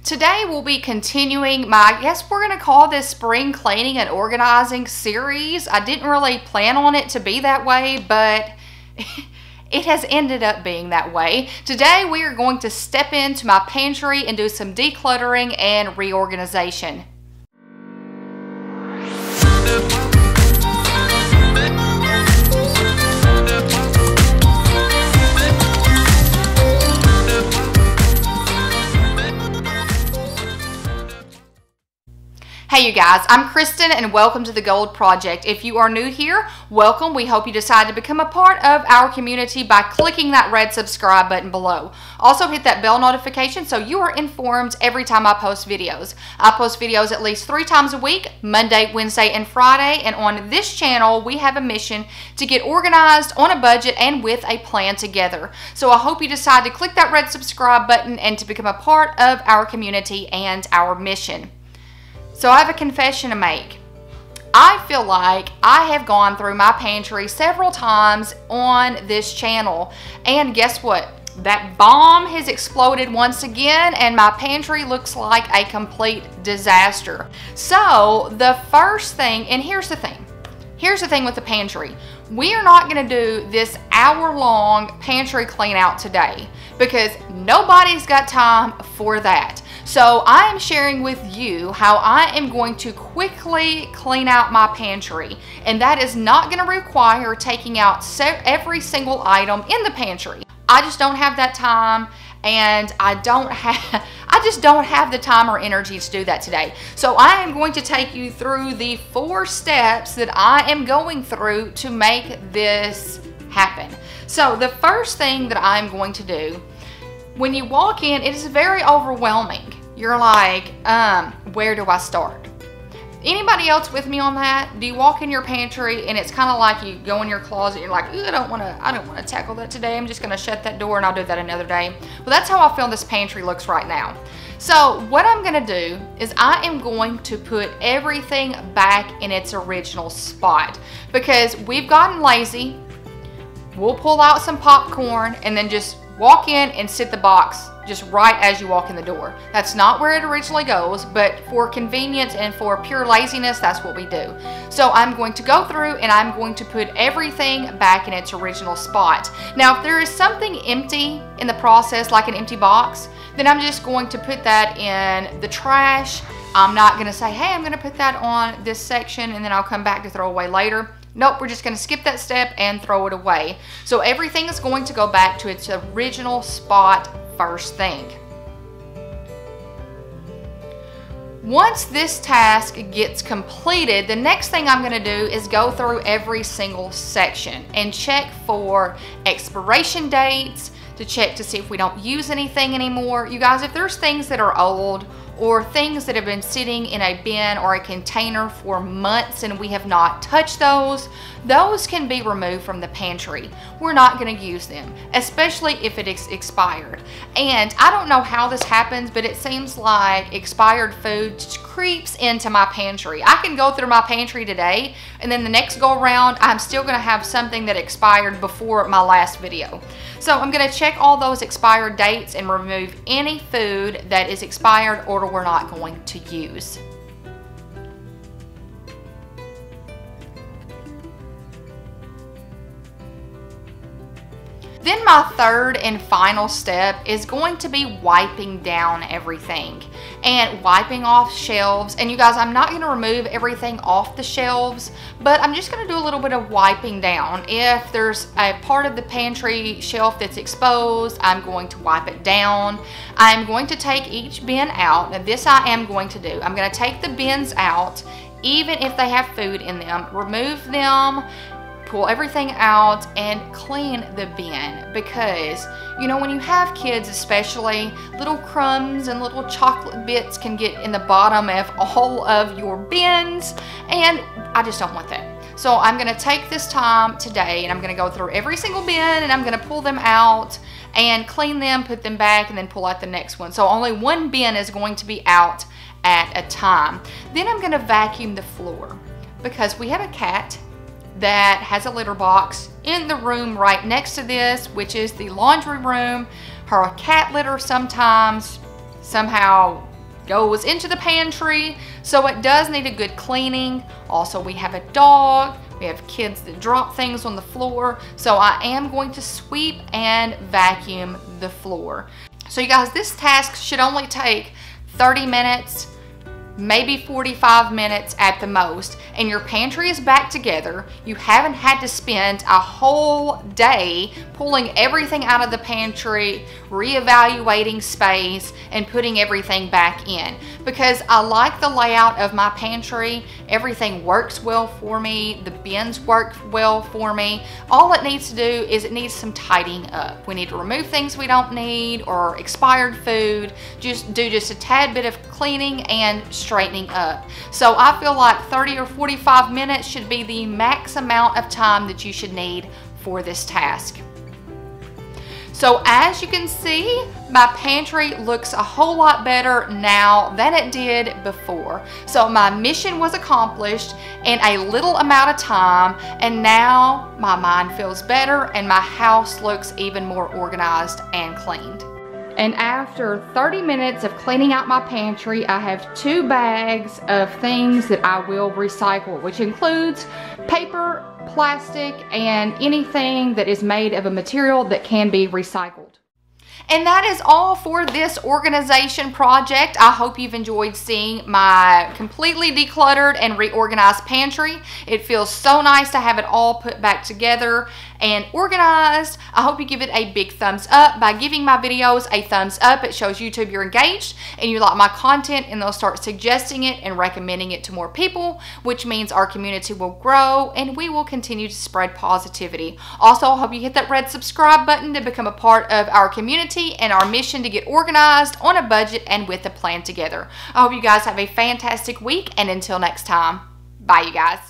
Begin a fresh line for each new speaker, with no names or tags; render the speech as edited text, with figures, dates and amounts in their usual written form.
Today we'll be continuing my, I guess we're going to call this spring cleaning and organizing series. I didn't really plan on it to be that way, but it has ended up being that way. Today we are going to step into my pantry and do some decluttering and reorganization. Hey you guys, I'm Kristin and welcome to the Gold Project. If you are new here, welcome. We hope you decide to become a part of our community by clicking that red subscribe button below. Also hit that bell notification so you are informed every time I post videos. I post videos at least 3 times a week, Monday, Wednesday, and Friday. And on this channel, we have a mission to get organized on a budget and with a plan together. So I hope you decide to click that red subscribe button and to become a part of our community and our mission. So I have a confession to make. I feel like I have gone through my pantry several times on this channel. And guess what? That bomb has exploded once again and my pantry looks like a complete disaster. So the first thing, and here's the thing. Here's the thing with the pantry. We are not going to do this hour-long pantry clean out today because nobody's got time for that. So I am sharing with you how I am going to quickly clean out my pantry, and that is not going to require taking out every single item in the pantry. I just don't have that time, and I just don't have the time or energy to do that today. So I am going to take you through the 4 steps that I am going through to make this happen. So the first thing that I'm going to do, when you walk in, it is very overwhelming. You're like, where do I start? Anybody else with me on that? Do you walk in your pantry and it's kind of like you go in your closet and you're like, I don't want to tackle that today. I'm just going to shut that door and I'll do that another day. Well, that's how I feel this pantry looks right now. So what I'm going to do is I am going to put everything back in its original spot because we've gotten lazy. We'll pull out some popcorn and then just walk in and sit the box just right as you walk in the door. That's not where it originally goes, but for convenience and for pure laziness, that's what we do. So I'm going to go through and I'm going to put everything back in its original spot. Now, if there is something empty in the process, like an empty box, then I'm just going to put that in the trash. I'm not going to say, hey, I'm going to put that on this section and then I'll come back to throw away later. Nope, we're just going to skip that step and throw it away. So everything is going to go back to its original spot first thing. Once this task gets completed, the next thing I'm going to do is go through every single section and check for expiration dates, to check to see if we don't use anything anymore. You guys, if there's things that are old or things that have been sitting in a bin or a container for months and we have not touched those can be removed from the pantry. We're not going to use them, especially if it is expired. And I don't know how this happens, but it seems like expired food creeps into my pantry. I can go through my pantry today and then the next go around I'm still going to have something that expired before my last video. So I'm going to check all those expired dates and remove any food that is expired or we're not going to use. Then my third and final step is going to be wiping down everything and wiping off shelves. And you guys, I'm not going to remove everything off the shelves, but I'm just going to do a little bit of wiping down. If there's a part of the pantry shelf that's exposed, I'm going to wipe it down. I'm going to take each bin out. Now this I am going to do. I'm going to take the bins out, even if they have food in them, remove them, pull everything out and clean the bin, because you know when you have kids, especially, little crumbs and little chocolate bits can get in the bottom of all of your bins and I just don't want that. So I'm going to take this time today and I'm going to go through every single bin and I'm going to pull them out and clean them, put them back, and then pull out the next one. So only one bin is going to be out at a time. Then I'm going to vacuum the floor because we have a cat that has a litter box in the room right next to this, which is the laundry room. Her cat litter sometimes somehow goes into the pantry, so it does need a good cleaning. Also, we have a dog, we have kids that drop things on the floor, so I am going to sweep and vacuum the floor. So you guys, this task should only take 30 minutes, maybe 45 minutes at the most, and your pantry is back together. You haven't had to spend a whole day pulling everything out of the pantry, reevaluating space, and putting everything back in. Because I like the layout of my pantry. Everything works well for me. The bins work well for me. All it needs to do is it needs some tidying up. We need to remove things we don't need or expired food. Just do a tad bit of cleaning and straightening up. So I feel like 30 or 45 minutes should be the max amount of time that you should need for this task. So as you can see, my pantry looks a whole lot better now than it did before. So my mission was accomplished in a little amount of time, and now my mind feels better and my house looks even more organized and cleaned. And after 30 minutes of cleaning out my pantry, I have 2 bags of things that I will recycle, which includes paper, plastic, and anything that is made of a material that can be recycled. And that is all for this organization project. I hope you've enjoyed seeing my completely decluttered and reorganized pantry. It feels so nice to have it all put back together and organized. I hope you give it a big thumbs up. By giving my videos a thumbs up, it shows YouTube you're engaged and you like my content, and they'll start suggesting it and recommending it to more people, which means our community will grow and we will continue to spread positivity. Also, I hope you hit that red subscribe button to become a part of our community and our mission to get organized on a budget and with a plan together. I hope you guys have a fantastic week, and until next time, bye you guys.